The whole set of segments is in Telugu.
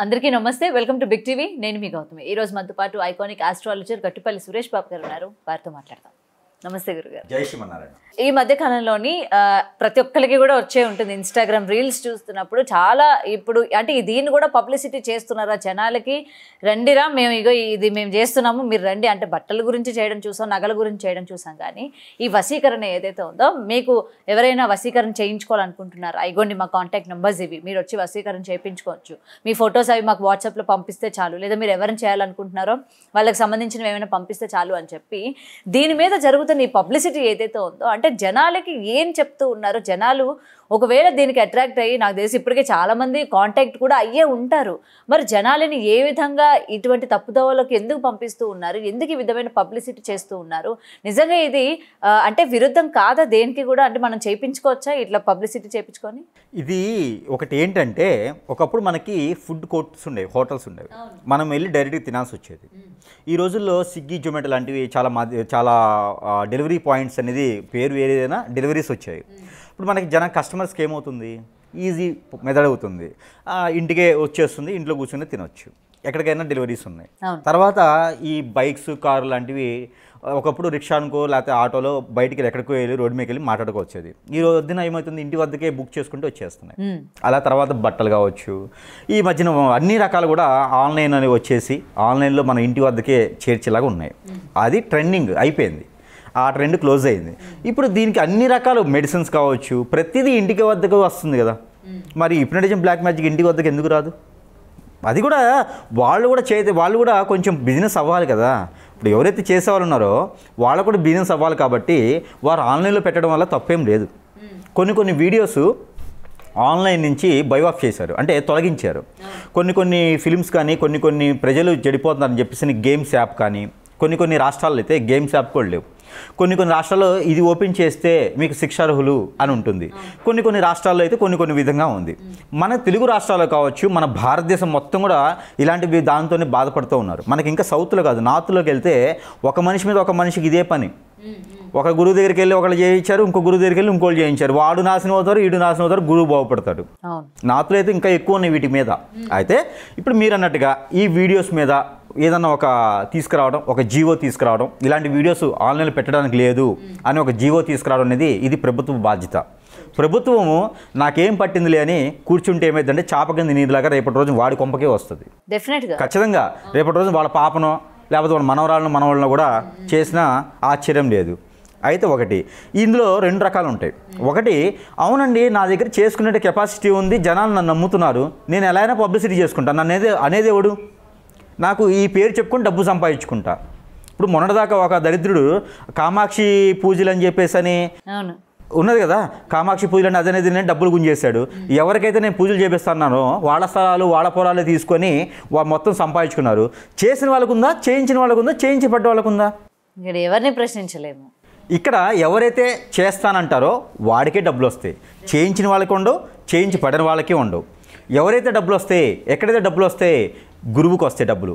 అందరికీ నమస్తే వెల్కమ్ టు బిగ్ టీవీ నేను మీ గౌతమి ఈ రోజు మనతో పాటు ఐకానిక్ ఆస్ట్రాలజర్ గట్టుపల్లి సురేష్ బాబు గారు ఉన్నారు వారితో మాట్లాడదాం నమస్తే గురుగారు జై శ్రీమన్నారాయణ ఈ మధ్య కాలంలోని ప్రతి ఒక్కరికి కూడా వచ్చే ఉంటుంది ఇన్స్టాగ్రామ్ రీల్స్ చూస్తున్నప్పుడు చాలా ఇప్పుడు అంటే దీన్ని కూడా పబ్లిసిటీ చేస్తున్నారా జనాలకి రండిరా మేము ఇగో ఇది మేము చేస్తున్నాము మీరు రండి అంటే బట్టల గురించి చేయడం చూసాం నగల గురించి చేయడం చూసాం కానీ ఈ వశీకరణ ఏదైతే ఉందో మీకు ఎవరైనా వశీకరణ చేయించుకోవాలనుకుంటున్నారా ఇగోండి మా కాంటాక్ట్ నెంబర్స్ ఇవి మీరు వచ్చి వశీకరణ చేయించుకోవచ్చు మీ ఫొటోస్ అవి మాకు వాట్సాప్లో పంపిస్తే చాలు లేదా మీరు ఎవరైనా చేయాలనుకుంటున్నారో వాళ్ళకి సంబంధించినవి ఏమైనా పంపిస్తే చాలు అని చెప్పి దీని మీద జరుగుతున్న ఈ పబ్లిసిటీ ఏదైతే ఉందో అంటే జనాలకి ఏం చెప్తూ ఉన్నారు జనాలు ఒకవేళ దీనికి అట్రాక్ట్ అయ్యి నాకు తెలిసి ఇప్పటికే చాలామంది కాంటాక్ట్ కూడా అయ్యే ఉంటారు మరి జనాలని ఏ విధంగా ఇటువంటి తప్పుదోవలకు ఎందుకు పంపిస్తూ ఉన్నారు ఎందుకు ఈ విధమైన పబ్లిసిటీ చేస్తూ ఉన్నారు నిజంగా ఇది అంటే విరుద్ధం కాదా దేనికి కూడా అంటే మనం చేయించుకోవచ్చా ఇట్లా పబ్లిసిటీ చేయించుకొని ఇది ఒకటి ఏంటంటే ఒకప్పుడు మనకి ఫుడ్ కోర్ట్స్ ఉండేవి హోటల్స్ ఉండేవి మనం వెళ్ళి డైరెక్ట్గా తినాల్సి వచ్చేది ఈ రోజుల్లో స్విగ్గీ జొమాటో లాంటివి చాలా డెలివరీ పాయింట్స్ అనేది పేరు వేరేదైనా డెలివరీస్ వచ్చాయి ఇప్పుడు మనకి కస్టమర్స్కి ఏమవుతుంది ఈజీ మెథడ్ అవుతుంది ఇంటికే వచ్చేస్తుంది ఇంట్లో కూర్చొని తినొచ్చు ఎక్కడికైనా డెలివరీస్ ఉన్నాయి తర్వాత ఈ బైక్స్ కారు లాంటివి ఒకప్పుడు రిక్షానుకో లేకపోతే ఆటోలో బయటికి ఎక్కడికో వెళ్ళి రోడ్డు మీదకి వెళ్ళి మాట్లాడుకోవచ్చేది ఈ రోజున ఏమవుతుంది ఇంటి వద్దకే బుక్ చేసుకుంటూ వచ్చేస్తున్నాయి అలా తర్వాత బట్టలు కావచ్చు ఈ మధ్యన అన్ని రకాలు కూడా ఆన్లైన్ అని వచ్చేసి ఆన్లైన్లో మన ఇంటి వద్దకే చేర్చేలాగా ఉన్నాయి అది ట్రెండింగ్ అయిపోయింది ఆ ట్రెండ్ క్లోజ్ అయింది ఇప్పుడు దీనికి అన్ని రకాల మెడిసిన్స్ కావచ్చు ప్రతిదీ ఇంటికి వద్దకు వస్తుంది కదా మరి హిప్నటిజం బ్లాక్ మ్యాజిక్ ఇంటికి వద్దకు ఎందుకు రాదు అది కూడా వాళ్ళు కూడా కొంచెం బిజినెస్ అవ్వాలి కదా ఇప్పుడు ఎవరైతే చేసేవాళ్ళు ఉన్నారో వాళ్ళు కూడా బిజినెస్ అవ్వాలి కాబట్టి వారు ఆన్లైన్లో పెట్టడం వల్ల తప్పేం లేదు కొన్ని వీడియోస్ ఆన్లైన్ నుంచి బై ఆఫ్ చేశారు అంటే తొలగించారు కొన్ని ఫిలిమ్స్ కానీ కొన్ని ప్రజలు చెడిపోతున్నారని చెప్పేసి గేమ్స్ యాప్ కానీ కొన్ని రాష్ట్రాల్లో అయితే గేమ్స్ యాప్ కూడా లేవు కొన్ని రాష్ట్రాల్లో ఇది ఓపెన్ చేస్తే మీకు శిక్షార్హులు అని ఉంటుంది కొన్ని రాష్ట్రాల్లో అయితే కొన్ని విధంగా ఉంది మన తెలుగు రాష్ట్రాల్లో కావచ్చు మన భారతదేశం మొత్తం కూడా ఇలాంటివి దాంతోనే బాధపడుతూ ఉన్నారు మనకి ఇంకా సౌత్లో కాదు నార్త్లోకి వెళ్తే ఒక మనిషి మీద ఒక మనిషికి ఇదే పని ఒక గురువు దగ్గరికి వెళ్ళి ఒకళ్ళు చేయించారు ఇంకో గురువు దగ్గరికి వెళ్ళి ఇంకోళ్ళు చేయించారు వాడు నాశనం అవుతారు ఈడు నాశనం అవుతారు గురువు బాగుపడతాడు నార్త్లో అయితే ఇంకా ఎక్కువ ఉన్నాయి వీటి మీద అయితే ఇప్పుడు మీరు అన్నట్టుగా ఈ వీడియోస్ మీద ఏదన్నా ఒక తీసుకురావడం ఒక జీవో తీసుకురావడం ఇలాంటి వీడియోస్ ఆన్లైన్లో పెట్టడానికి లేదు అని ఒక జీవో తీసుకురావడం అనేది ఇది ప్రభుత్వ బాధ్యత ప్రభుత్వము నాకేం పట్టిందిలే అని కూర్చుంటే ఏమైందంటే చాప కింద నీరులాగా రేపటి రోజు వాడి కొంపకే వస్తుంది డెఫినెట్గా ఖచ్చితంగా రేపటి రోజు వాళ్ళ పాపనో లేకపోతే వాళ్ళ మనవరాలను కూడా చేసినా ఆశ్చర్యం లేదు అయితే ఒకటి ఇందులో రెండు రకాలు ఉంటాయి ఒకటి అవునండి నా దగ్గర చేసుకునే కెపాసిటీ ఉంది జనాలు నన్ను నమ్ముతున్నారు నేను ఎలా అయినా పబ్లిసిటీ చేసుకుంటాను అనేది ఎవడు నాకు ఈ పేరు చెప్పుకొని డబ్బు సంపాదించుకుంటా ఇప్పుడు మొన్నటిదాకా ఒక దరిద్రుడు కామాక్షి పూజలు అని చెప్పేసి అని ఉన్నది కదా కామాక్షి పూజలు అని అదనేది నేను డబ్బులు గుంజేశాడు ఎవరికైతే నేను పూజలు చేపిస్తున్నానో వాళ్ళ స్థలాలు వాళ్ళ పొలాలు తీసుకొని మొత్తం సంపాదించుకున్నారు చేసిన వాళ్ళకు ఉందా చేయించిన వాళ్ళకు ఉందా చేయించబడ్డ వాళ్ళకు ఉందా ఎవరిని ప్రశ్నించలేము ఇక్కడ ఎవరైతే చేస్తానంటారో వాడికే డబ్బులు వస్తాయి చేయించిన వాళ్ళకి ఉండవు చేయించి పడిన వాళ్ళకే ఉండవు ఎవరైతే డబ్బులు వస్తాయి ఎక్కడైతే డబ్బులు వస్తాయి గురువుకి వస్తాయి డబ్బులు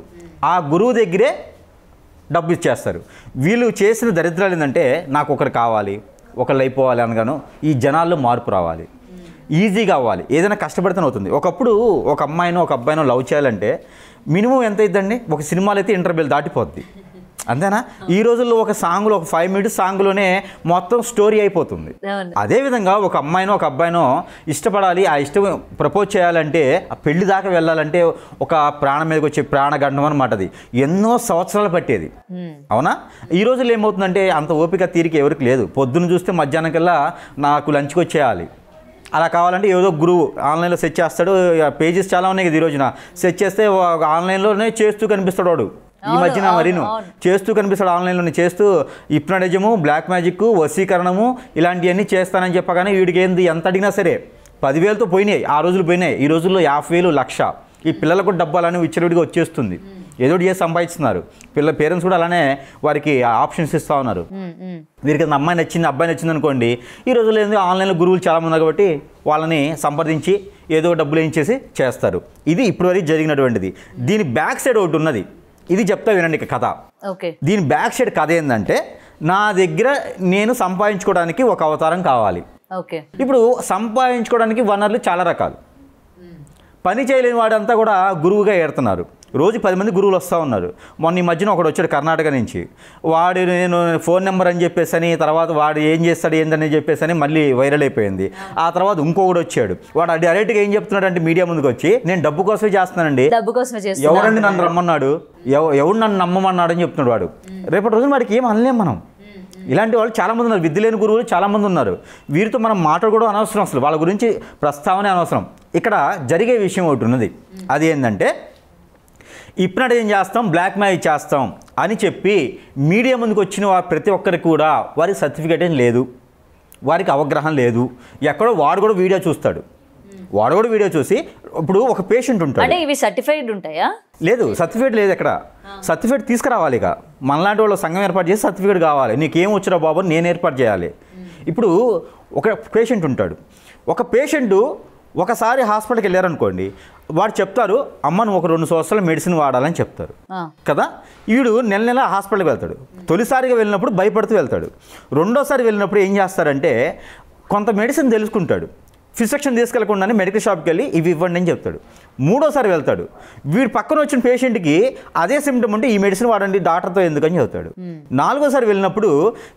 ఆ గురువు దగ్గరే డబ్బు ఇచ్చేస్తారు వీళ్ళు చేసిన దరిద్రాలు ఏంటంటే నాకు ఒకరు కావాలి ఒకళ్ళు అయిపోవాలి అనగాను ఈ జనాల్లో మార్పు రావాలి ఈజీగా అవ్వాలి ఏదైనా కష్టపడితేనే అవుతుంది ఒకప్పుడు ఒక అమ్మాయినో ఒక అబ్బాయినో లవ్ చేయాలంటే మినిమం ఎంత అవుతుందండి ఒక సినిమాలో అయితే ఇంటర్వ్యూలు దాటిపోద్ది అంతేనా ఈ రోజుల్లో ఒక సాంగ్లో ఒక 5 మినిట్స్ సాంగ్లోనే మొత్తం స్టోరీ అయిపోతుంది అదేవిధంగా ఒక అమ్మాయినో ఒక అబ్బాయినో ఇష్టపడాలి ఆ ఇష్టం ప్రపోజ్ చేయాలంటే ఆ పెళ్లి దాకా వెళ్ళాలంటే ఒక ప్రాణం మీదకి వచ్చే ప్రాణగండం అనమాట అది ఎన్నో సంవత్సరాలు పట్టేది అవునా ఈ రోజుల్లో ఏమవుతుందంటే అంత ఓపిక తీరిక ఎవరికి లేదు పొద్దున్న చూస్తే మధ్యాహ్నం కల్లా నాకు లంచ్కి వచ్చేయాలి అలా కావాలంటే ఏదో గురువు ఆన్లైన్లో సెర్చ్ చేస్తాడు పేజెస్ చాలా ఉన్నాయి కదా ఈ రోజున సెర్చ్ చేస్తే ఆన్లైన్లోనే చేస్తూ కనిపిస్తాడు వాడు ఈ మధ్యన మరీను చేస్తూ కనిపిస్తాడు ఆన్లైన్లోనే చేస్తూ హిప్నటిజము బ్లాక్ మ్యాజిక్ వశీకరణము ఇలాంటివన్నీ చేస్తానని చెప్పగానే వీడికి ఏంది ఎంత అడిగినా సరే 10,000తో పోయినాయి ఆ రోజులు పోయినాయి ఈ రోజుల్లో 50,000 1,00,000 ఈ పిల్లలకు డబ్బాలని విచ్చలవిడిగా వచ్చేస్తుంది ఏదో చేసి సంపాదిస్తున్నారు పేరెంట్స్ కూడా అలానే వారికి ఆప్షన్స్ ఇస్తూ ఉన్నారు వీరికి అమ్మాయి నచ్చింది అబ్బాయి నచ్చింది అనుకోండి ఈ రోజుల్లో ఏంది ఆన్లైన్లో గురువులు చాలామంది ఉన్నారు కాబట్టి వాళ్ళని సంప్రదించి ఏదో డబ్బులు వేయించేసి చేస్తారు ఇది ఇప్పటివరకు జరిగినటువంటిది దీని బ్యాక్ సైడ్ ఒకటి ఉన్నది ఇది చెప్తా వినండి కథ దీని బ్యాక్ సైడ్ కథ ఏంటంటే నా దగ్గర నేను సంపాదించుకోవడానికి ఒక అవతారం కావాలి ఇప్పుడు సంపాదించుకోవడానికి వనరులు చాలా రకాలు పని చేయలేని వాడంతా కూడా గురువుగా ఏడుతున్నారు. రోజు 10 మంది గురువులు వస్తూ ఉన్నారు. మొన్న ఈ మధ్యన ఒకడు వచ్చాడు కర్ణాటక నుంచి. వాడు నేను ఫోన్ నెంబర్ అని చెప్పేసి తర్వాత వాడు ఏం చేస్తాడు ఏందని చెప్పేసి మళ్ళీ వైరల్ అయిపోయింది. ఆ తర్వాత ఇంకొకడు వచ్చాడు. వాడు డైరెక్ట్గా ఏం చెప్తున్నాడు అంటే మీడియా ముందుకు వచ్చి నేను డబ్బు కోసమే చేస్తున్నానండి, ఎవరండి నన్ను రమ్మన్నాడు, ఎవడు నన్ను నమ్మమన్నాడు అని చెప్తున్నాడు వాడు. రేపటి రోజున వాడికి ఏం అనలేం మనం. ఇలాంటి వాళ్ళు చాలామంది ఉన్నారు, విద్య లేని గురువులు చాలామంది ఉన్నారు. వీరితో మనం మాట్లాడుకోవడం అనవసరం, అసలు వాళ్ళ గురించి ప్రస్తావనే అనవసరం. ఇక్కడ జరిగే విషయం ఒకటి ఉన్నది, అది ఏంటంటే ఇప్పుడు ఏం చేస్తాం, బ్లాక్ మ్యాజిక్ చేస్తాం అని చెప్పి మీడియా ముందుకు వచ్చిన ప్రతి ఒక్కరికి కూడా వారికి సర్టిఫికేట్ ఏం లేదు, వారికి అవగాహన లేదు. ఎక్కడో వాడు కూడా వీడియో చూస్తాడు, వాడు కూడా వీడియో చూసి ఇప్పుడు ఒక పేషెంట్ ఉంటాడు. అంటే ఇవి సర్టిఫైడ్ ఉంటాయా? లేదు, సర్టిఫికేట్ లేదు. ఎక్కడ సర్టిఫికేట్ తీసుకురావాలి. ఇక మనలాంటి వాళ్ళు సంఘం ఏర్పాటు చేసి సర్టిఫికేట్ కావాలి. నీకేం వచ్చినా బాబు నేను ఏర్పాటు చేయాలి. ఇప్పుడు ఒక పేషెంట్ ఉంటాడు. ఒక పేషెంటు ఒకసారి హాస్పిటల్కి వెళ్ళారనుకోండి, వాడు చెప్తారు అమ్మ నువ్వు ఒక 2 సంవత్సరాలు మెడిసిన్ వాడాలని చెప్తారు కదా. వీడు నెల నెల హాస్పిటల్కి వెళ్తాడు. తొలిసారిగా వెళ్ళినప్పుడు భయపడుతూ వెళ్తాడు. రెండోసారి వెళ్ళినప్పుడు ఏం చేస్తారంటే కొంత మెడిసిన్ తెలుసుకుంటాడు. ప్రిస్క్రిప్షన్ తీసుకెళ్లకుండానే మెడికల్ షాప్కి వెళ్ళి ఇవి ఇవ్వండి అని చెప్తాడు. మూడోసారి వెళ్తాడు. వీడు పక్కన వచ్చిన పేషెంట్కి అదే సిమ్టమ్ ఉంటే ఈ మెడిసిన్ వాడండి డాక్టర్తో ఎందుకని చెప్తాడు. నాలుగోసారి వెళ్ళినప్పుడు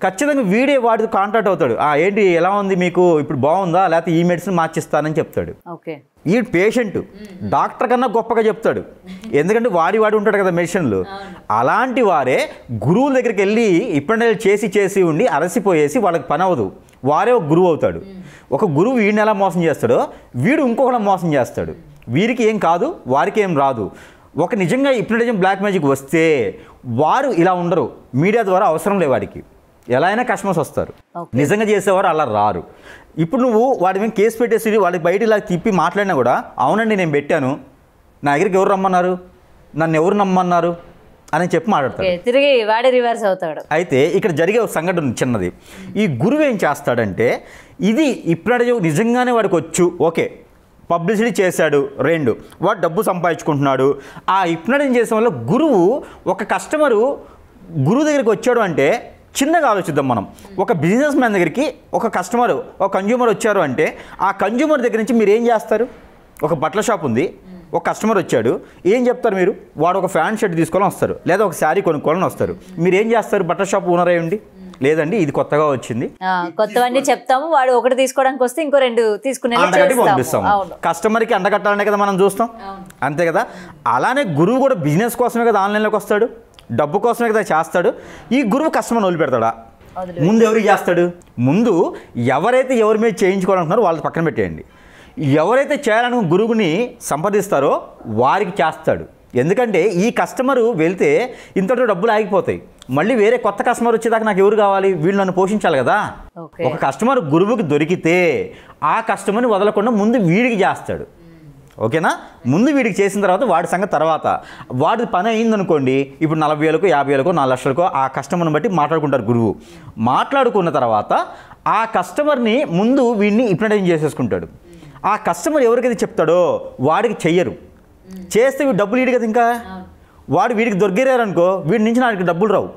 ఖచ్చితంగా వీడే వాడితో కాంటాక్ట్ అవుతాడు. ఏంటి ఎలా ఉంది మీకు, ఇప్పుడు బాగుందా, లేకపోతే ఈ మెడిసిన్ మార్చిస్తానని చెప్తాడు. ఈ పేషెంట్ డాక్టర్ కన్నా గొప్పగా చెప్తాడు, ఎందుకంటే వాడి ఉంటాడు కదా మెడిసిన్లు. అలాంటి వారే గురువుల దగ్గరికి వెళ్ళి ఇప్పుడు చేసి ఉండి అలసిపోయేసి వాళ్ళకి పని అవ్వదు. వారే ఒక గురువు అవుతాడు. ఒక గురువు వీడిని ఎలా మోసం చేస్తాడో వీడు ఇంకొకటి మోసం చేస్తాడు. వీరికి ఏం కాదు, వారికి ఏం రాదు. ఒక నిజంగా హిప్నోటిజం బ్లాక్ మ్యాజిక్ వస్తే వారు ఇలా ఉండరు. మీడియా ద్వారా అవసరం లేదు వాడికి. ఎలా అయినా కస్టమర్స్ వస్తారు. నిజంగా చేసేవారు అలా రారు. ఇప్పుడు నువ్వు వాడి మీద కేసు పెట్టేసి వాడికి బయట ఇలా తిప్పి మాట్లాడినా కూడా అవునండి నేను పెట్టాను, నా దగ్గరికి ఎవరు రమ్మన్నారు, నన్ను ఎవరు నమ్మన్నారు అని చెప్పి మాట్లాడతాడు. తిరిగి వాడే రివర్స్ అవుతాడు. అయితే ఇక్కడ జరిగే ఒక సంఘటన చిన్నది. ఈ గురువు ఏం చేస్తాడంటే ఇది ఇప్పుడు నిజంగానే వాడికి వచ్చు, ఓకే పబ్లిసిటీ చేశాడు, 2 వాడు డబ్బు సంపాదించుకుంటున్నాడు. ఆ హిప్నోటిజం చేసే వల్ల గురువు ఒక కస్టమరు గురువు దగ్గరికి వచ్చాడు అంటే చిన్నగా ఆలోచిద్దాం మనం. ఒక బిజినెస్ మ్యాన్ దగ్గరికి ఒక కస్టమర్, ఒక కన్జ్యూమర్ వచ్చారు అంటే ఆ కన్జ్యూమర్ దగ్గర నుంచి మీరు ఏం చేస్తారు? ఒక బట్టల షాప్ ఉంది, ఒక కస్టమర్ వచ్చాడు, ఏం చెప్తారు మీరు? వాడు ఒక ఫ్యాన్ షర్ట్ తీసుకోవాలని వస్తారు, లేదా ఒక శారీ కొనుక్కోవాలని వస్తారు. మీరు ఏం చేస్తారు? బట్టల షాప్ ఓనర్ అయ్యి ఉండి లేదండి ఇది కొత్తగా వచ్చింది, కొత్తవన్నీ చెప్తాము. వాడు ఒకటి తీసుకోవడానికి వస్తే ఇంకో 2 తీసుకునే పంపిస్తాం. కస్టమర్కి అండగట్టాలనే కదా మనం చూస్తాం, అంతే కదా. అలానే గురువు కూడా బిజినెస్ కోసమే కదా ఆన్లైన్లోకి వస్తాడు, డబ్బు కోసమే కదా చేస్తాడు. ఈ గురువు కస్టమర్ వదిలిపెడతాడా? ముందు ఎవరికి చేస్తాడు? ముందు ఎవరైతే ఎవరి మీద చేయించుకోవాలనుకున్నారో వాళ్ళని పక్కన పెట్టేయండి. ఎవరైతే చేయాలని గురువుని సంప్రదిస్తారో వారికి చేస్తాడు. ఎందుకంటే ఈ కస్టమరు వెళ్తే ఇంతటితో డబ్బులు ఆగిపోతాయి. మళ్ళీ వేరే కొత్త కస్టమర్ వచ్చేదాకా నాకు ఎవరు కావాలి? వీళ్ళు నన్ను పోషించాలి కదా. ఒక కస్టమర్ గురువుకి దొరికితే ఆ కస్టమర్ని వదలకుండా ముందు వీడికి చేస్తాడు, ఓకేనా. ముందు వీడికి చేసిన తర్వాత వాడి సంగతి తర్వాత. వాడి పని అయిందనుకోండి, ఇప్పుడు 40,000కో 50,000కో 4 లక్షలకో ఆ కస్టమర్ని బట్టి మాట్లాడుకుంటారు గురువు. మాట్లాడుకున్న తర్వాత ఆ కస్టమర్ని ముందు వీడిని హిప్నోటైజ్ చేసేసుకుంటాడు. ఆ కస్టమర్ ఎవరికైతే చెప్తాడో వాడికి చెయ్యరు, చేస్తే వీడు డబ్బులు వీడి కదా. ఇంకా వాడు వీడికి దొరికారనుకో వీడి నుంచి నాకు డబ్బులు రావు.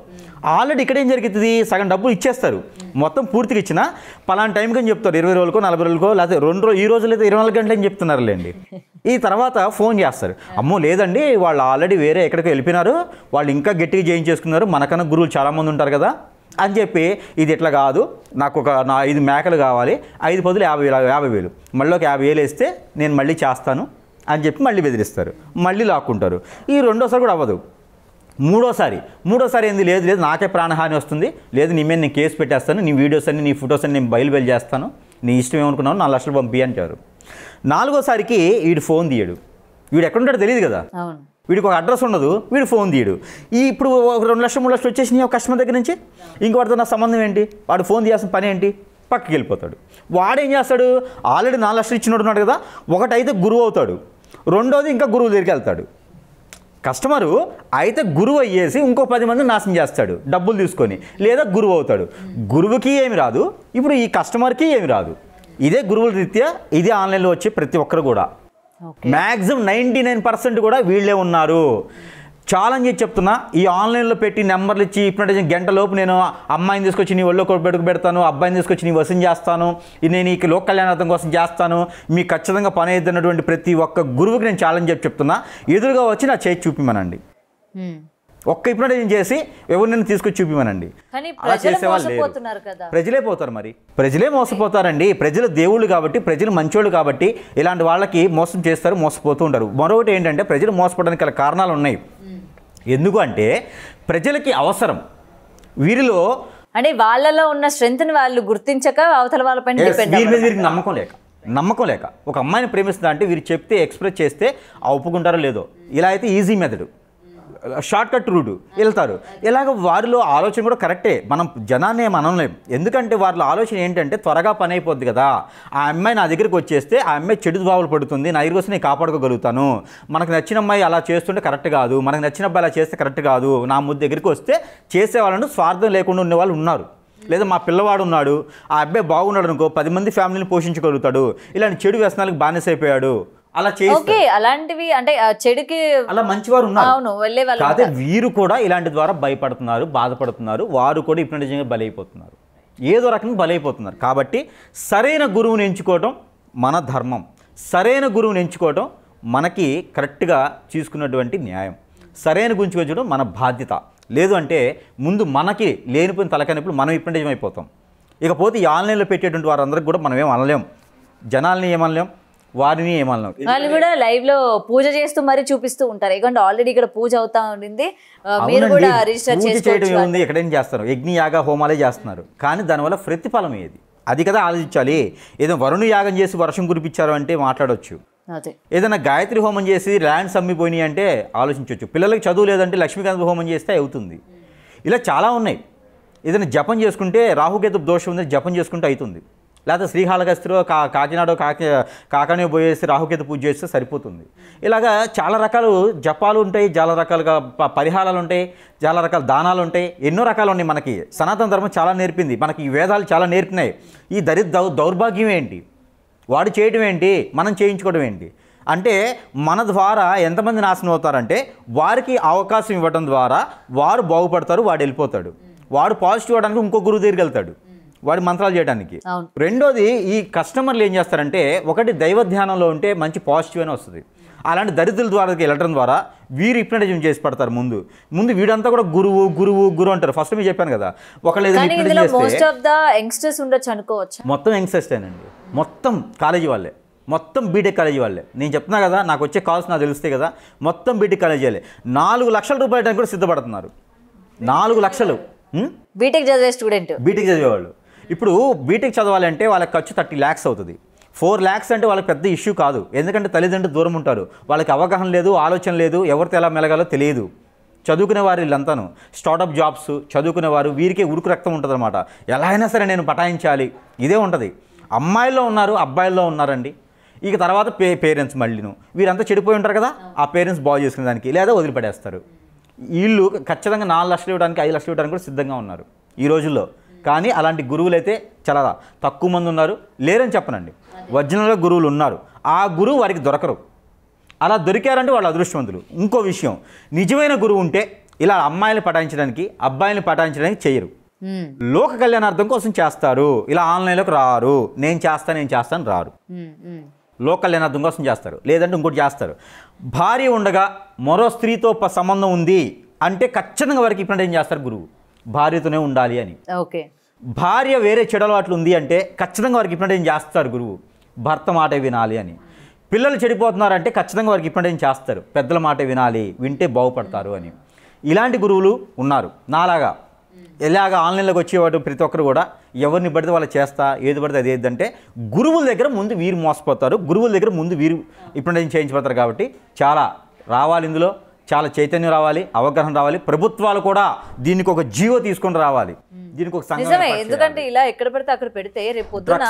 ఆల్రెడీ ఇక్కడ ఏం జరుగుతుంది, సగం డబ్బులు ఇచ్చేస్తారు, మొత్తం పూర్తిగా ఇచ్చినా పలానా టైంకి అని చెప్తారు, 20 రోజులకో 40 రోజులకో, లేకపోతే 2 రోజులు, ఈ రోజులు అయితే 24 గంటలు అని చెప్తున్నారులేండి. ఈ తర్వాత ఫోన్ చేస్తారు, అమ్మో లేదండి వాళ్ళు ఆల్రెడీ వేరే ఎక్కడికి వెళ్ళిపోయినారు, వాళ్ళు ఇంకా గట్టిగా చేయించేసుకున్నారు, మనకన్నా గురువులు చాలామంది ఉంటారు కదా అని చెప్పి, ఇది ఇట్లా కాదు నాకు ఒక 5 మేకలు కావాలి, 5 బదులు 50,000 మళ్ళీ ఒక 50,000 వేస్తే నేను మళ్ళీ చేస్తాను అని చెప్పి మళ్ళీ బెదిరిస్తారు, మళ్ళీ లాక్కుంటారు. ఈ రెండోసారి కూడా అవ్వదు. మూడోసారి ఏంది, లేదు నాకే ప్రాణహాని వస్తుంది, లేదు నీ మీద నేను కేసు పెట్టేస్తాను, నీ వీడియోస్ అన్ని నీ ఫొటోస్ అన్ని నేను బయలు చేస్తాను, నీ ఇష్టం ఏమనుకున్నావు 4 లక్షలు పంపి అంటారు. 4వసారికి వీడు ఫోన్ తీయడు. వీడు ఎక్కడుంటాడో తెలియదు కదా, వీడికి ఒక అడ్రస్ ఉండదు, వీడు ఫోన్ తీయడు. ఇప్పుడు 2 లక్షలు 3 లక్షలు వచ్చేసినాయి ఒక కస్టమర్ దగ్గర నుంచి, ఇంకోటితో నా సంబంధం ఏంటి, వాడు ఫోన్ తీయాల్సిన పని ఏంటి, పక్కకి వెళ్ళిపోతాడు. వాడేం చేస్తాడు, ఆల్రెడీ 4 లక్షలు ఇచ్చినట్టున్నాడు కదా, ఒకటైతే గురువు అవుతాడు, రెండోది ఇంకా గురువు దగ్గరికి వెళ్తాడు. కస్టమరు అయితే గురువు అయ్యేసి ఇంకో 10 మందిని నాశనం చేస్తాడు డబ్బులు తీసుకొని, లేదా గురువు అవుతాడు. గురువుకి ఏమి రాదు, ఇప్పుడు ఈ కస్టమర్కి ఏమి రాదు. ఇదే గురువుల రీత్యా ఇదే ఆన్లైన్లో వచ్చే ప్రతి ఒక్కరు కూడా మ్యాక్సిమం 99% కూడా వీళ్ళే ఉన్నారు. ఛాలెంజ్ చేసి చెప్తున్నా, ఈ ఆన్లైన్లో పెట్టి నెంబర్లు ఇచ్చి హిప్నటైజేషన్ గంటలోపు నేను అమ్మాయిని తీసుకొచ్చి నీ ఒళ్ళో కొడుకు పెడతాను, అబ్బాయిని తీసుకొచ్చి నీ వసం చేస్తాను, నేను ఈ లోక కళ్యాణార్థం కోసం చేస్తాను, మీకు ఖచ్చితంగా పని అయ్యిద్దన్నటువంటి ప్రతి ఒక్క గురువుకి నేను ఛాలెంజ్ చేసి చెప్తున్నా, ఎదురుగా వచ్చి నా చేతి చూపిమనండి. ఒక్క హిప్నటైజేషన్ చేసి ఎవరినైనా తీసుకొచ్చి చూపిమనండి. అలా చేసేవాళ్ళు లేరు. ప్రజలే పోతారు. మరి ప్రజలే మోసపోతారండి. ప్రజలు దేవుళ్ళు కాబట్టి, ప్రజలు మంచోళ్ళు కాబట్టి ఇలాంటి వాళ్ళకి మోసం చేస్తారు, మోసపోతూ ఉంటారు. మరొకటి ఏంటంటే ప్రజలు మోసపోవడానికి గల కారణాలు ఉన్నాయి. ఎందుకు అంటే ప్రజలకి అవసరం. వీరిలో అంటే వాళ్ళలో ఉన్న స్ట్రెంగ్త్ని వాళ్ళు గుర్తించక అవతల వాళ్ళపైన వీరికి నమ్మకం లేక ఒక అమ్మాయిని ప్రేమిస్తుందా అంటే వీరు చెప్తే ఎక్స్ప్రెస్ చేస్తే ఒప్పుకుంటారో లేదో. ఇలా అయితే easy method, short cut route వెళ్తారు. ఇలాగ వారిలో ఆలోచన కూడా కరెక్టే. మనం జనాన్ని ఏం అనలేం. ఎందుకంటే వాళ్ళ ఆలోచన ఏంటంటే త్వరగా పని అయిపోద్ది కదా, ఆ అమ్మాయి నా దగ్గరికి వచ్చేస్తే ఆ అమ్మాయి చెడు భావాలు పడుతుంది, నా దగ్గర వస్తే నేను కాపాడుకోగలుగుతాను, మనకు నచ్చిన అమ్మాయి అలా చేస్తుంటే కరెక్ట్ కాదు, మనకు నచ్చిన అబ్బాయి అలా చేస్తే కరెక్ట్ కాదు, నా ముద్దు దగ్గరికి వస్తే చేసేవాళ్ళను స్వార్థం లేకుండా ఉండేవాళ్ళు ఉన్నారు. లేదా మా పిల్లవాడు ఉన్నాడు, ఆ అబ్బాయి బాగున్నాడు అనుకో 10 మంది ఫ్యామిలీని పోషించగలుగుతాడు, ఇలాంటి చెడు వ్యసనాలకు బానిసైపోయాడు, అలా చేస్తే అలాంటివి అంటే చెడుకి అలా మంచివారు ఉన్నారు. కాదే వీరు కూడా ఇలాంటి ద్వారా భయపడుతున్నారు, బాధపడుతున్నారు, వారు కూడా హిప్నటైజేషన్గా బలైపోతున్నారు, ఏదో రకంగా బలైపోతున్నారు. కాబట్టి సరైన గురువుని ఎంచుకోవడం మన ధర్మం, సరైన గురువుని ఎంచుకోవడం మనకి కరెక్ట్గా చూసుకున్నటువంటి న్యాయం, సరైన గురించి వచ్చడం మన బాధ్యత. లేదు అంటే ముందు మనకి లేనిపోయిన తలకానిప్పుడు మనం హిప్నటైజం అయిపోతాం. ఇకపోతే ఈ ఆన్లైన్లో పెట్టేటువంటి వారందరికీ కూడా మనం ఏం అనలేం, జనాల్ని ఏమనలేం, వారిని ఏమన్నాం. వాళ్ళు కూడా లైవ్ లో పూజ చేస్తూ మరీ చూపిస్తూ ఉంటారు. ఎందుకంటే ఆల్రెడీ ఇక్కడ పూజ అవుతా ఉండింది, మీరు కూడా రిజిస్టర్ చేయడం ఏముంది, ఎక్కడేం చేస్తారు, యజ్ఞ యాగ హోమాలే చేస్తున్నారు. కానీ దానివల్ల ప్రతిఫలం ఏది, అది కదా ఆలోచించాలి. ఏదో వరుణ యాగం చేసి వర్షం కురిపించారు అంటే మాట్లాడవచ్చు, ఏదైనా గాయత్రి హోమం చేసి ల్యాండ్స్ అమ్మిపోయినాయి అంటే ఆలోచించవచ్చు, పిల్లలకి చదువు లేదంటే లక్ష్మీకాంత హోమం చేస్తే అవుతుంది. ఇలా చాలా ఉన్నాయి. ఏదైనా జపం చేసుకుంటే రాహుకేతు దోషం ఉంది, జపం చేసుకుంటే అవుతుంది. లేకపోతే శ్రీకాళహస్తిలో కాకినాడ కాకనే పోయేసి రాహుకేతు పూజ చేస్తే సరిపోతుంది. ఇలాగా చాలా రకాలు జపాలు ఉంటాయి, చాలా రకాలుగా పరిహారాలు ఉంటాయి, చాలా రకాల దానాలు ఉంటాయి, ఎన్నో రకాలు ఉన్నాయి. మనకి సనాతన ధర్మం చాలా నేర్పింది, మనకి ఈ వేదాలు చాలా నేర్పినాయి. ఈ దౌర్భాగ్యం ఏంటి, వాడు చేయడం ఏంటి, మనం చేయించుకోవడం ఏంటి అంటే మన ద్వారా ఎంతమంది నాశనం అవుతారంటే వారికి అవకాశం ఇవ్వడం ద్వారా వారు బాగుపడతారు, వాడు వెళ్ళిపోతాడు, వాడు పాజిటివ్ అవడానికి ఇంకో గురువు దగ్గరికి వెళ్తాడు వాడి మంత్రాలు చేయడానికి. రెండోది ఈ కస్టమర్లు ఏం చేస్తారంటే ఒకటి దైవ ధ్యానంలో ఉంటే మంచి పాజిటివ్ అని వస్తుంది, అలాంటి దరిద్రుల ద్వారా వెళ్ళడం ద్వారా వీరు హిప్నటైజం చేసి పడతారు. ముందు వీడంతా కూడా గురువు గురువు గురువు అంటారు. ఫస్ట్ మీరు చెప్పాను కదా, ఒకళ్ళు మొత్తం యంగ్స్టర్సేనండి, మొత్తం కాలేజీ వాళ్ళే, మొత్తం బీటెక్ కాలేజీ వాళ్ళే. నేను చెప్తున్నా కదా, నాకు వచ్చే కాల్స్ నాకు తెలుస్తాయి కదా, మొత్తం బీటెక్ కాలేజీ వాళ్ళే. 4 లక్షల రూపాయలు కూడా సిద్ధపడుతున్నారు. 4 లక్షలు బీటెక్ చదివే స్టూడెంట్, బీటెక్ చదివేవాళ్ళు. ఇప్పుడు బీటెక్ చదవాలంటే వాళ్ళకి ఖర్చు 30 lakhs అవుతుంది. 4 lakhs అంటే వాళ్ళకి పెద్ద ఇష్యూ కాదు, ఎందుకంటే తల్లిదండ్రులు దూరం ఉంటారు, వాళ్ళకి అవగాహన లేదు, ఆలోచన లేదు, ఎవరితో ఎలా మెలగాలో తెలియదు. చదువుకునేవారు వీళ్ళంతాను స్టార్టప్ జాబ్స్ చదువుకునేవారు, వీరికే ఉరుకు రక్తం ఉంటుంది అనమాట. ఎలా అయినా సరే నేను పటాయించాలి, ఇదే ఉంటుంది. అమ్మాయిల్లో ఉన్నారు, అబ్బాయిల్లో ఉన్నారండి. ఇక తర్వాత పేరెంట్స్ మళ్ళీను వీరంతా చెడిపోయి ఉంటారు కదా, ఆ పేరెంట్స్ బాగు చేసుకునే దానికి లేదా వదిలిపడేస్తారు. వీళ్ళు ఖచ్చితంగా 4 లక్షలు ఇవ్వడానికి 5 లక్షలు ఇవ్వడానికి కూడా సిద్ధంగా ఉన్నారు ఈ రోజుల్లో. కానీ అలాంటి గురువులు అయితే చాలా తక్కువ మంది ఉన్నారు, లేరని చెప్పనండి. ఒరిజినల్గా గురువులు ఉన్నారు, ఆ గురువు వారికి దొరకరు. అలా దొరికారంటే వాళ్ళు అదృష్టవంతులు. ఇంకో విషయం, నిజమైన గురువు ఉంటే ఇలా అమ్మాయిని పటాయించడానికి అబ్బాయిని పటాయించడానికి చేయరు, లోక కళ్యాణార్థం కోసం చేస్తారు. ఇలా ఆన్లైన్లోకి రారు, నేను చేస్తాను రారు, లోక కళ్యాణార్థం కోసం చేస్తారు. లేదంటే ఇంకోటి చేస్తారు. భార్య ఉండగా మరో స్త్రీతో సంబంధం ఉంది అంటే ఖచ్చితంగా వారికి ఇప్పుడు ఏం చేస్తారు, గురువు భార్యతోనే ఉండాలి అని. ఓకే, భార్య వేరే చెడలవాట్లు ఉంది అంటే ఖచ్చితంగా వారికి ఇప్పుడు ఏం చేస్తారు, గురువు భర్త మాట వినాలి అని. పిల్లలు చెడిపోతున్నారంటే ఖచ్చితంగా వారికి ఇప్పుడు ఏం చేస్తారు, పెద్దల మాట వినాలి, వింటే బాగుపడతారు అని. ఇలాంటి గురువులు ఉన్నారు నాలాగా. ఇలాగ ఆన్లైన్లోకి వచ్చేవాడు ప్రతి ఒక్కరు కూడా ఎవరిని పడితే వాళ్ళు చేస్తా, ఏది పడితే అది ఏదంటే గురువుల దగ్గర ముందు వీరు మోసపోతారు, గురువుల దగ్గర ముందు వీరు ఇప్పుడు చేయించిపోతారు. కాబట్టి చాలా రావాలి, ఇందులో చాలా చైతన్యం రావాలి, అవగాహన రావాలి. ప్రభుత్వాలు కూడా దీనికి ఒక జీవో తీసుకొని రావాలి, దీనికి ఒక సంఘం. ఎందుకంటే ఇలా ఎక్కడ పడితే అక్కడ పెడితే రేపు పొద్దున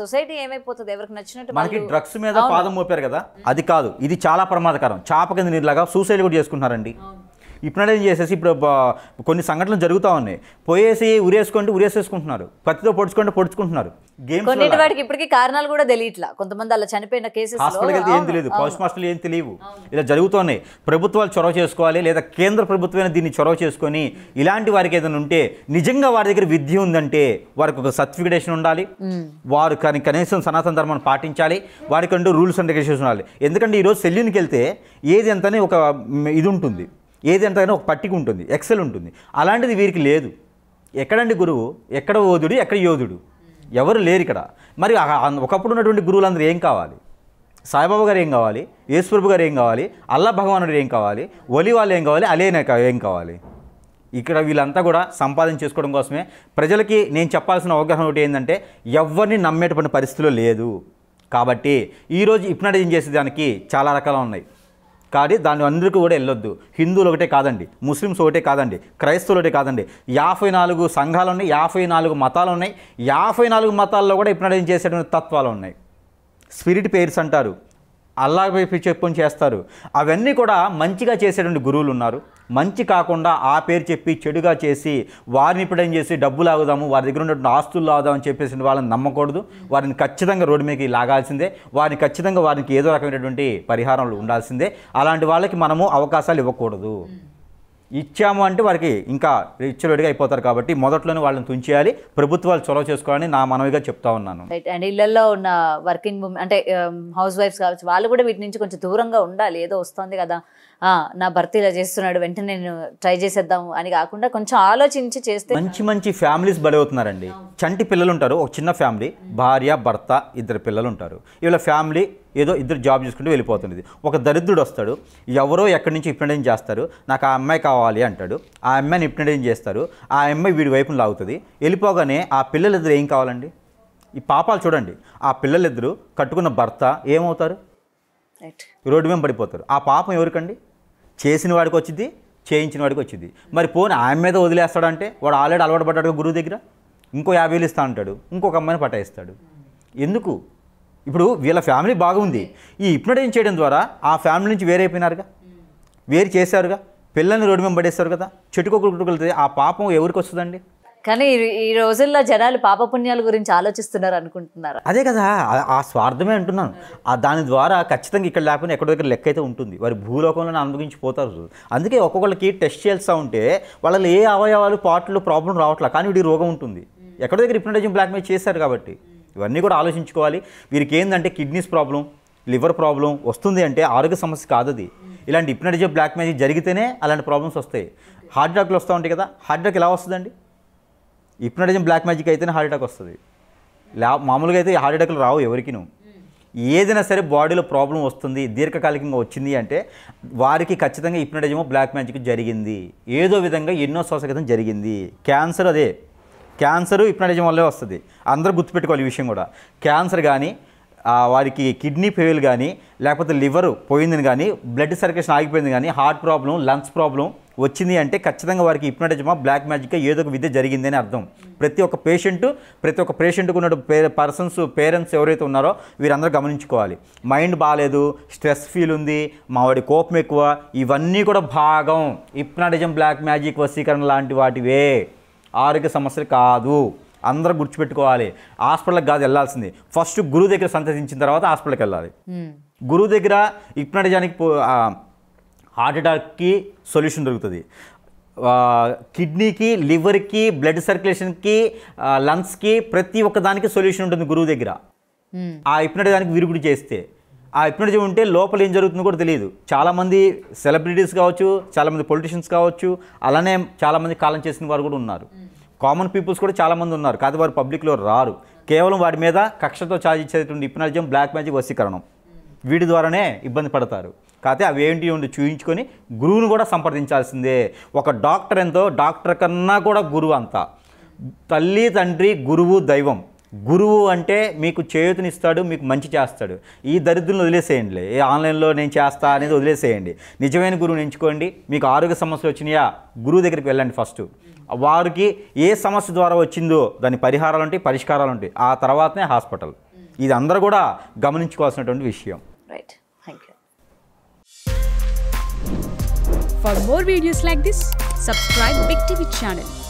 సొసైటీ ఏమైపోతుంది, ఎవరికి నచ్చినట్టు. మనకి డ్రగ్స్ మీద పాదం మోపారు కదా, అది కాదు, ఇది చాలా ప్రమాదకరం. చాప కింద నీరులాగా సూసైడ్ కూడా చేసుకుంటున్నారండి. హిప్నటైజ్ చేసేసి ఇప్పుడు కొన్ని సంఘటనలు జరుగుతూ ఉన్నాయి. పోయేసి ఉరేసుకుంటున్నారు, కత్తితో పొడుచుకుంటున్నారు. గేమ్స్ కొన్నిటి వాటికి ఇప్పటికీ కారణాలు కూడా తెలియట్లా. కొంతమంది అలా చనిపోయిన కేసెస్ హాస్పిటల్కి వెళ్తే ఏం తెలియదు, పోస్ట్ మాస్టర్లు ఏం తెలియవు. ఇలా జరుగుతున్నాయి. ప్రభుత్వాలు చొరవ చేసుకోవాలి, లేదా కేంద్ర ప్రభుత్వమైన దీన్ని చొరవ చేసుకొని ఇలాంటి వారికి ఏదైనా ఉంటే, నిజంగా వారి దగ్గర విద్య ఉందంటే వారికి ఒక సర్టిఫికేషన్ ఉండాలి, వారు కనీసం సనాతన ధర్మాన్ని పాటించాలి, వారికంటూ రూల్స్ అండ్ రెగ్యులేషన్స్ ఉండాలి. ఎందుకంటే ఈరోజు సెల్యూన్కి వెళ్తే ఏది ఎంతనే ఒక ఇది ఉంటుంది, ఏది ఎంతైనా ఒక పట్టిక ఉంటుంది, ఎక్సెల్ ఉంటుంది. అలాంటిది వీరికి లేదు. ఎక్కడండి గురువు, ఎక్కడ ఓదుడు, ఎక్కడ యోధుడు, ఎవరు లేరు ఇక్కడ. మరి ఒకప్పుడు ఉన్నటువంటి గురువులందరూ ఏం కావాలి? సాయిబాబా గారు ఏం కావాలి, యేసుప్రభు గారు ఏం కావాలి, అల్లా భగవానుడు ఏం కావాలి, ఒలి వాళ్ళు ఏం కావాలి, అలేనా ఏం కావాలి? ఇక్కడ వీళ్ళంతా కూడా సంపాదన చేసుకోవడం కోసమే. ప్రజలకి నేను చెప్పాల్సిన అవగాహన ఒకటి ఏంటంటే, ఎవరిని నమ్మేటువంటి పరిస్థితిలో లేదు. కాబట్టి ఈరోజు హిప్నటైజింగ్ చేసేదానికి చాలా రకాలు ఉన్నాయి. కానీ దాని అందరికీ కూడా వెళ్ళొద్దు. హిందువులు ఒకటే కాదండి, ముస్లిమ్స్ ఒకటే కాదండి, క్రైస్తవులు ఒకటే కాదండి. 54 సంఘాలు ఉన్నాయి, 54 మతాలు ఉన్నాయి. 54 మతాల్లో కూడా హిప్నటైజింగ్ చేసేటువంటి తత్వాలు ఉన్నాయి. స్పిరిట్ పేర్స్ అంటారు, అల్లా వైపు చెప్పుకొని చేస్తారు. అవన్నీ కూడా మంచిగా చేసేటువంటి గురువులు ఉన్నారు. మంచి కాకుండా ఆ పేరు చెప్పి చెడుగా చేసి వారిని ఇప్పుడు చేసి డబ్బులు ఆగుదాము, వారి దగ్గర ఉన్నటువంటి ఆస్తులు ఆగుదామని చెప్పేసి వాళ్ళని నమ్మకూడదు. వారిని ఖచ్చితంగా రోడ్డు మీదకి లాగాల్సిందే. వారిని ఖచ్చితంగా వారికి ఏదో రకమైనటువంటి పరిహారాలు ఉండాల్సిందే. అలాంటి వాళ్ళకి మనము అవకాశాలు ఇవ్వకూడదు. ఇచ్చాము అంటే వారికి ఇంకా రిచ్చులుడిగా అయిపోతారు. కాబట్టి మొదట్లోనే వాళ్ళని తుంచేయాలి, ప్రభుత్వాలు చొరవ చేసుకోవాలని నా మనవిగా చెప్తా ఉన్నాను. అండ్ ఇళ్లలో ఉన్న వర్కింగ్ ఉమెన్ అంటే హౌస్ వైఫ్స్ కావచ్చు, వాళ్ళు కూడా వీటి నుంచి కొంచెం దూరంగా ఉండాలి. ఏదో వస్తుంది కదా, నా భర్త ఇలా చేస్తున్నాడు, వెంటనే నేను ట్రై చేసేద్దాము అని కాకుండా కొంచెం ఆలోచించి చేస్తే. మంచి ఫ్యామిలీస్ బలవుతున్నారండి. చంటి పిల్లలు ఉంటారు, ఒక చిన్న ఫ్యామిలీ, భార్య భర్త 2 పిల్లలు ఉంటారు. వీళ్ళ ఫ్యామిలీ ఏదో 2 జాబ్ చేసుకుంటూ వెళ్ళిపోతుంది. ఒక దరిద్రుడు వస్తాడు, ఎవరో ఎక్కడి నుంచి హిప్నటైజ్ చేస్తారు, నాకు ఆ అమ్మాయి కావాలి అంటాడు. ఆ అమ్మాయిని హిప్నటైజ్ చేస్తారు. ఆ అమ్మాయి వీడి వైపును లాగుతుంది. వెళ్ళిపోగానే ఆ పిల్లలిద్దరు ఏం కావాలండి? ఈ పాపాలు చూడండి. ఆ పిల్లలిద్దరూ కట్టుకున్న భర్త ఏమవుతారు? రోడ్డు మీద పడిపోతారు. ఆ పాపం ఎవరికండి? చేసిన వాడికి వచ్చింది, చేయించిన వాడికి వచ్చింది. మరి పోనీ ఆయన మీద వదిలేస్తాడంటే వాడు ఆల్రెడీ అలవాటు పడ్డాడు గురువు దగ్గర. ఇంకో 50,000 ఇస్తా అంటాడు, ఇంకొక అమ్మాయిని పటాయిస్తాడు. ఎందుకు? ఇప్పుడు వీళ్ళ ఫ్యామిలీ బాగుంది. ఈ హిప్నటైజ్ చేయడం ద్వారా ఆ ఫ్యామిలీ నుంచి వేరైపోయినారుగా, వేరు చేశారుగా, పిల్లల్ని రోడ్డు మీద పడేస్తారు కదా. చెట్టుకొకరికి వెళ్తే ఆ పాపం ఎవరికి వస్తుందండి? కానీ ఈ రోజుల్లో జనాలు పాపపుణ్యాల గురించి ఆలోచిస్తున్నారు అనుకుంటున్నారు. అదే కదా, ఆ స్వార్థమే అంటున్నాను. దాని ద్వారా ఖచ్చితంగా ఇక్కడ లేకపోయినా ఎక్కడో దగ్గర లెక్క అయితే ఉంటుంది. వారి భూలోకంలోనే అనుభవించిపోతారు. అందుకే ఒక్కొక్కరికి టెస్ట్ చేస్తూ ఉంటే వాళ్ళలో ఏ అవయవాలు పార్ట్లు ప్రాబ్లం రావట్లేదు, కానీ వీడి రోగం ఉంటుంది. ఎక్కడో దగ్గర హిప్నటైజింగ్ బ్లాక్మెయిల్ చేశారు కాబట్టి ఇవన్నీ కూడా ఆలోచించుకోవాలి. వీరికి ఏంటంటే కిడ్నీస్ ప్రాబ్లం, లివర్ ప్రాబ్లం వస్తుంది అంటే ఆరోగ్య సమస్య కాదు అది. ఇలాంటి హిప్నటైజింగ్ బ్లాక్ మ్యాజిక్ జరిగితేనే అలాంటి ప్రాబ్లమ్స్ వస్తాయి. హార్ట్ అటాక్లు వస్తూ ఉంటాయి కదా, హార్ట్ అటాక్ ఎలా వస్తుందండి? హిప్నటైజింగ్ బ్లాక్ మ్యాజిక్ అయితేనే హార్ట్ అటాక్ వస్తుంది. మామూలుగా అయితే హార్ట్ అటాక్లు రావు ఎవరికిను. ఏదైనా సరే బాడీలో ప్రాబ్లం వస్తుంది, దీర్ఘకాలికంగా వచ్చింది అంటే వారికి ఖచ్చితంగా హిప్నటైజింగ్ బ్లాక్ మ్యాజిక్ జరిగింది. ఏదో విధంగా ఎన్నో సంవత్సరాల క్రితం జరిగింది. క్యాన్సర్ అదే, క్యాన్సర్ హిప్నటైజింగ్ వల్లే వస్తుంది. అందరూ గుర్తుపెట్టుకోవాలి ఈ విషయం కూడా. క్యాన్సర్ కానీ, వారికి కిడ్నీ ఫెయిల్ కానీ, లేకపోతే లివర్ పోయిందని కానీ, బ్లడ్ సర్క్యులేషన్ ఆగిపోయింది కానీ, హార్ట్ ప్రాబ్లం, లంగ్స్ ప్రాబ్లం వచ్చింది అంటే ఖచ్చితంగా వారికి హిప్నటైజింగ్ బ్లాక్ మ్యాజిక్గా ఏదో ఒక విద్య జరిగింది అని అర్థం. ప్రతి ఒక్క పేషెంట్కు ఉన్న పేరెంట్స్ ఎవరైతే ఉన్నారో వీరందరూ గమనించుకోవాలి. మైండ్ బాగాలేదు, స్ట్రెస్ ఫీల్ ఉంది, మావాడి కోపం ఎక్కువ, ఇవన్నీ కూడా భాగం హిప్నటైజింగ్ బ్లాక్ మ్యాజిక్ వశీకరణ లాంటి వాటివే, ఆరోగ్య సమస్యలు కాదు. అందరూ గుర్తుపెట్టుకోవాలి. హాస్పిటల్కి కాదు వెళ్ళాల్సింది, ఫస్ట్ గురువు దగ్గర సంతరించిన తర్వాత హాస్పిటల్కి వెళ్ళాలి. గురువు దగ్గర హిప్నటైజింగ్కి హార్ట్ అటాక్కి సొల్యూషన్ దొరుకుతుంది, కిడ్నీకి, లివర్కి, బ్లడ్ సర్క్యులేషన్కి, లంగ్స్కి, ప్రతి ఒక్క దానికి సొల్యూషన్ ఉంటుంది గురువు దగ్గర. ఆ హిప్నటైజింగ్కి విరుగుడు చేస్తే, ఆ హిప్నటైజింగ్ ఉంటే లోపల ఏం జరుగుతుందో కూడా తెలియదు. చాలామంది సెలబ్రిటీస్ కావచ్చు, చాలామంది పొలిటీషియన్స్ కావచ్చు, అలానే చాలామంది కాలం చేసిన వారు కూడా ఉన్నారు. కామన్ పీపుల్స్ కూడా చాలామంది ఉన్నారు, కాదు వారు పబ్లిక్లో రారు. కేవలం వాడి మీద కక్షతో చాదించేటువంటి హిప్నటైజింగ్ బ్లాక్ మ్యాజిక్ వశీకరణం వీటి ద్వారానే ఇబ్బంది పడతారు. కాకపోతే అవి ఏంటి ఉండి చూయించుకొని గురువుని కూడా సంప్రదించాల్సిందే. ఒక డాక్టర్ ఎంతో, డాక్టర్ కన్నా కూడా గురువు అంతా. తల్లి తండ్రి గురువు దైవం. గురువు అంటే మీకు చేయూతనిస్తాడు, మీకు మంచి చేస్తాడు. ఈ దరిద్రులను వదిలేసేయండి, ఏ ఆన్లైన్లో నేను చేస్తా అనేది వదిలేసేయండి. నిజమైన గురువుని ఎంచుకోండి. మీకు ఆరోగ్య సమస్యలు వచ్చినాయా, గురువు దగ్గరికి వెళ్ళండి. ఫస్ట్ వారికి ఏ సమస్య ద్వారా వచ్చిందో దాని పరిహారాలు ఉంటాయి, పరిష్కారాలు ఉంటాయి, ఆ తర్వాతనే హాస్పిటల్. ఇది అందరూ కూడా గమనించుకోవాల్సినటువంటి విషయం. Right, thank you. For more videos like this, subscribe Big TV channel.